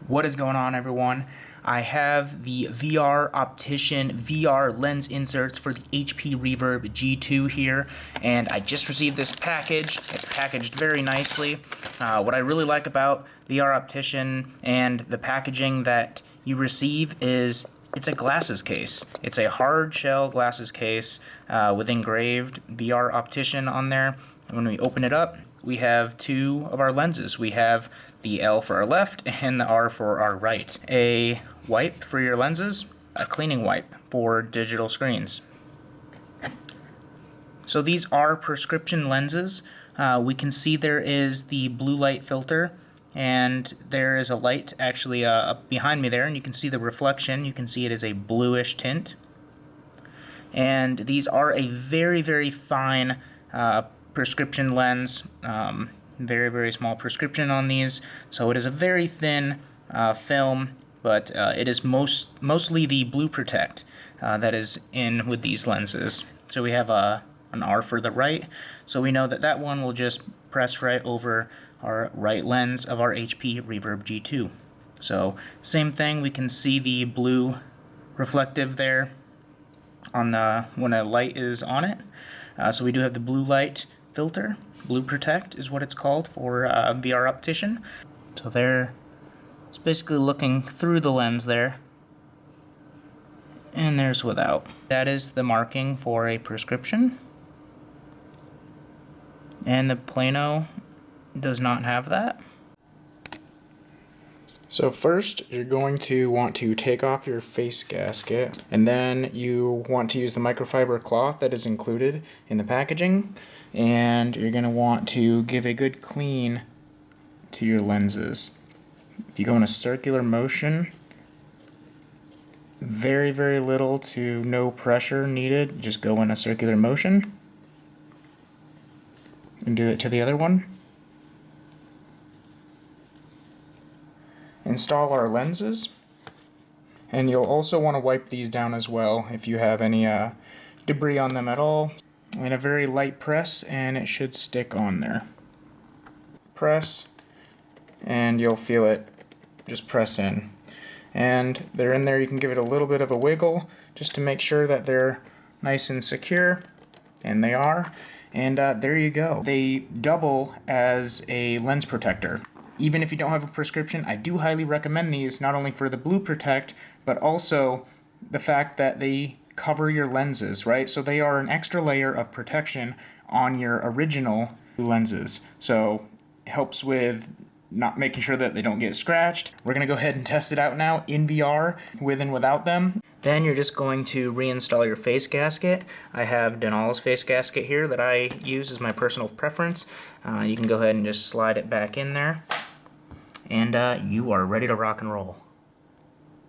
What is going on, everyone? I have the VR Optician VR lens inserts for the HP Reverb G2 here, and I just received this package. It's packaged very nicely. What I really like about VR Optician and the packaging that you receive is it's a glasses case. It's a hard shell glasses case with engraved VR Optician on there. And when we open it up, we have two of our lenses. We have the L for our left and the R for our right. A wipe for your lenses, a cleaning wipe for digital screens. So these are prescription lenses. We can see there is the blue light filter, and there is a light actually behind me there, and you can see the reflection. You can see it is a bluish tint. And these are a very, very fine prescription lens. Very, very small prescription on these. So it is a very thin film, but it is mostly the Blue Protect that is in with these lenses. So we have an R for the right, so we know that that one will just press right over our right lens of our HP Reverb G2. So same thing, we can see the blue reflective there on when a light is on it. So we do have the blue light filter. Blue Protect is what it's called for VR Optician. So there, it's basically looking through the lens there. And there's without. That is the marking for a prescription. And the Plano does not have that. So first, you're going to want to take off your face gasket, and then you want to use the microfiber cloth that is included in the packaging, and you're going to want to give a good clean to your lenses. If you go in a circular motion, very, very little to no pressure needed, just go in a circular motion, and do it to the other one. Install our lenses, and you'll also want to wipe these down as well if you have any debris on them at all. And a very light press, and it should stick on there. Press, and you'll feel it just press in. And they're in there. You can give it a little bit of a wiggle just to make sure that they're nice and secure, and they are. And there you go. They double as a lens protector. Even if you don't have a prescription, I do highly recommend these, not only for the Blue Protect, but also the fact that they cover your lenses, right? So they are an extra layer of protection on your original lenses. So it helps with not making sure that they don't get scratched. We're going to go ahead and test it out now in VR, with and without them. Then you're just going to reinstall your face gasket. I have Denal's face gasket here that I use as my personal preference. You can go ahead and just slide it back in there, and you are ready to rock and roll.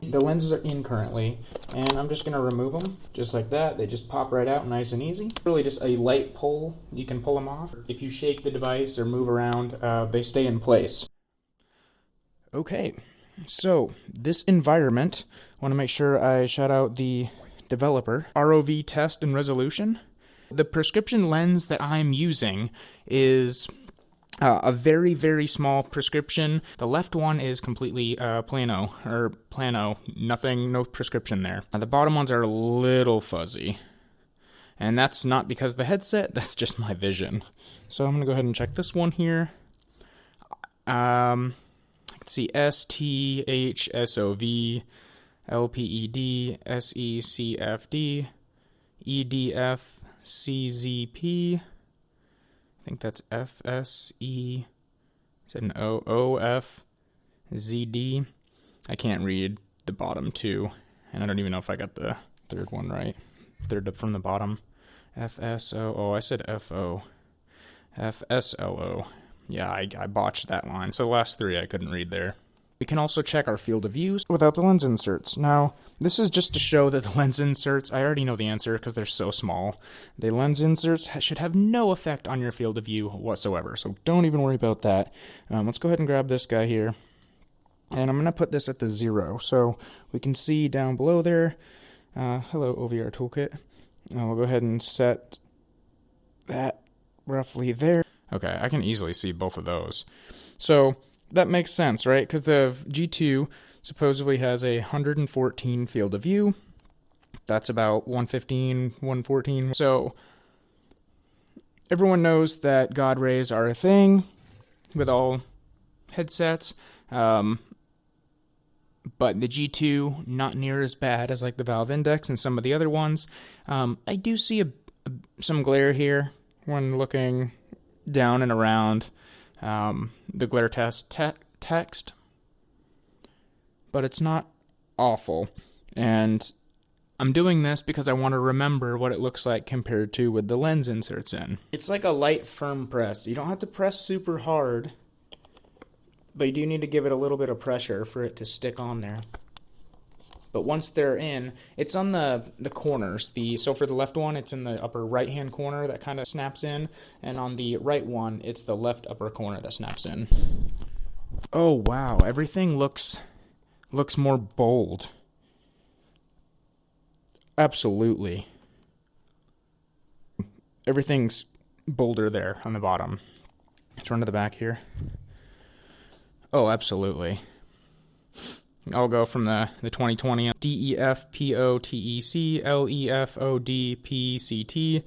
The lenses are in currently, and I'm just going to remove them just like that. They just pop right out nice and easy. Really just a light pull, you can pull them off. If you shake the device or move around, they stay in place. Okay, so this environment, I want to make sure I shout out the developer, ROV Test and Resolution. The prescription lens that I'm using is a very, very small prescription. The left one is completely plano, no prescription there. The bottom ones are a little fuzzy. And that's not because of the headset, that's just my vision. So I'm going to go ahead and check this one here. I can see STHSOV, LPED, SECFD, EDF, I think that's FSE, is it an OFZD? I can't read the bottom two, and I don't even know if I got the third one right. Third up from the bottom. FSO, oh, I said FO. FSLO. Yeah, I botched that line, so the last three I couldn't read there. We can also check our field of view without the lens inserts. Now, this is just to show that the lens inserts, I already know the answer because they're so small. The lens inserts should have no effect on your field of view whatsoever, so don't even worry about that. Let's go ahead and grab this guy here, and I'm going to put this at the 0. So we can see down below there, hello OVR Toolkit. We'll go ahead and set that roughly there. Okay, I can easily see both of those. So that makes sense, right? Because the G2 supposedly has a 114 field of view. That's about 115, 114. So everyone knows that God rays are a thing with all headsets. But the G2, not near as bad as like the Valve Index and some of the other ones. I do see some glare here when looking down and around the glare test text, but it's not awful. And I'm doing this because I want to remember what it looks like compared to with the lens inserts in. It's like a light, firm press. You don't have to press super hard, but you do need to give it a little bit of pressure for it to stick on there. But once they're in, it's on the corners. So for the left one, it's in the upper right-hand corner that kind of snaps in. And on the right one, it's the left upper corner that snaps in. Oh, wow. Everything looks more bold. Absolutely. Everything's bolder there on the bottom. Let's run to the back here. Oh, absolutely. I'll go from the 2020 DEFPOTEC LEFODPCT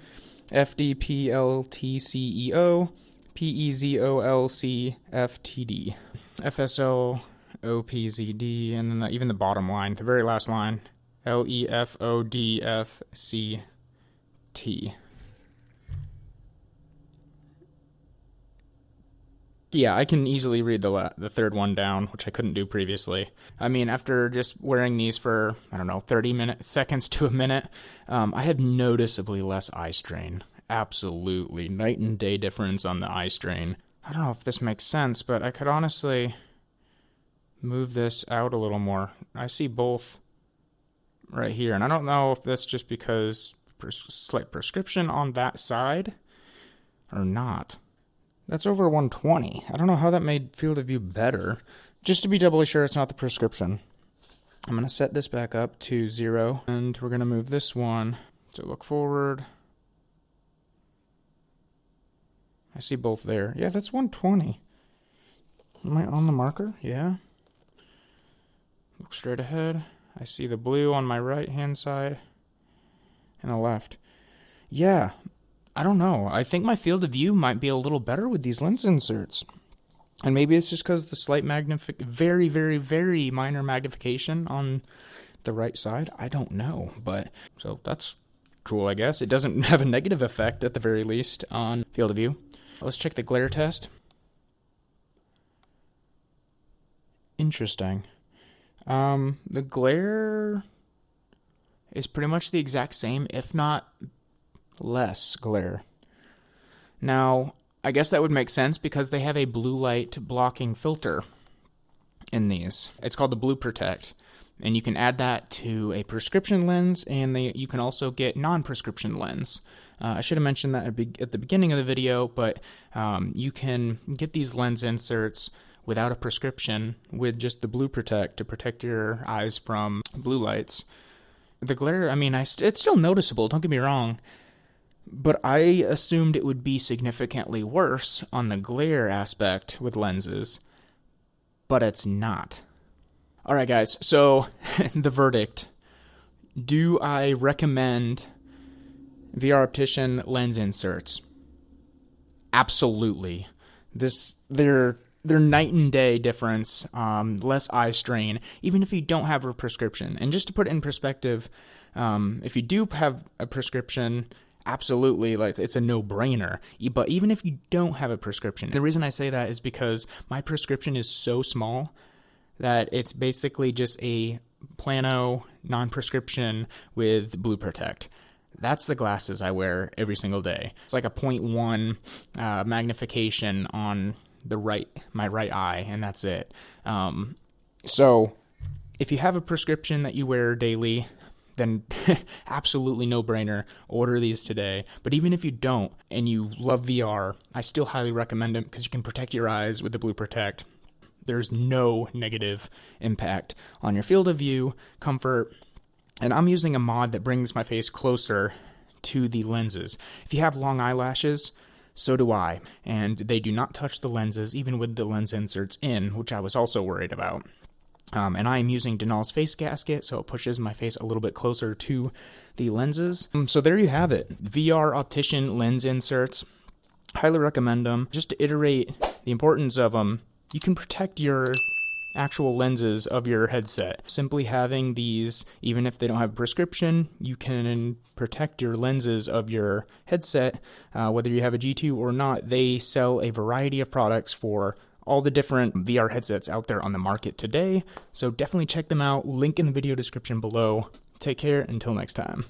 FDPLTCEO PEZOLCFTD FSLOPZD, and then even the bottom line, the very last line, LEFODFCT. Yeah, I can easily read the third one down, which I couldn't do previously. I mean, after just wearing these for, 30 seconds to a minute, I have noticeably less eye strain. Absolutely. Night and day difference on the eye strain. I don't know if this makes sense, but I could honestly move this out a little more. I see both right here, and I don't know if that's just because slight prescription on that side or not. That's over 120. I don't know how that made field of view better. Just to be doubly sure it's not the prescription. I'm going to set this back up to 0. And we're going to move this one to look forward. I see both there. Yeah, that's 120. Am I on the marker? Yeah. Look straight ahead. I see the blue on my right-hand side and the left. Yeah. I don't know. I think my field of view might be a little better with these lens inserts. And maybe it's just because the slight very, very, very minor magnification on the right side. I don't know. But so that's cool, I guess. It doesn't have a negative effect, at the very least, on field of view. Let's check the glare test. Interesting. The glare is pretty much the exact same, if not less glare. Now, I guess that would make sense because they have a blue light blocking filter in these. It's called the Blue Protect, and you can add that to a prescription lens, and you can also get non-prescription lens. I should have mentioned that at the beginning of the video, but you can get these lens inserts without a prescription with just the Blue Protect to protect your eyes from blue lights. The glare, it's still noticeable, don't get me wrong, but I assumed it would be significantly worse on the glare aspect with lenses, but it's not. Alright guys, so the verdict. Do I recommend VR Optician lens inserts? Absolutely. They're night and day difference, less eye strain, even if you don't have a prescription. And just to put it in perspective, if you do have a prescription, absolutely, like, it's a no-brainer. But even if you don't have a prescription, the reason I say that is because my prescription is so small that it's basically just a plano non-prescription with Blue Protect. That's the glasses I wear every single day. It's like a 0.1 magnification on my right eye, and that's it. So if you have a prescription that you wear daily, then absolutely no-brainer, order these today. But even if you don't and you love VR, I still highly recommend them because you can protect your eyes with the Blue Protect. There's no negative impact on your field of view, comfort, and I'm using a mod that brings my face closer to the lenses. If you have long eyelashes, So do I. And they do not touch the lenses, even with the lens inserts in, which I was also worried about. And I am using Denal's face gasket, so it pushes my face a little bit closer to the lenses. So there you have it. VR Optician lens inserts. Highly recommend them. Just to iterate the importance of them, you can protect your actual lenses of your headset. Simply having these, even if they don't have a prescription, you can protect your lenses of your headset, whether you have a G2 or not. They sell a variety of products for all the different VR headsets out there on the market today, so definitely check them out. Link in the video description below. Take care until next time.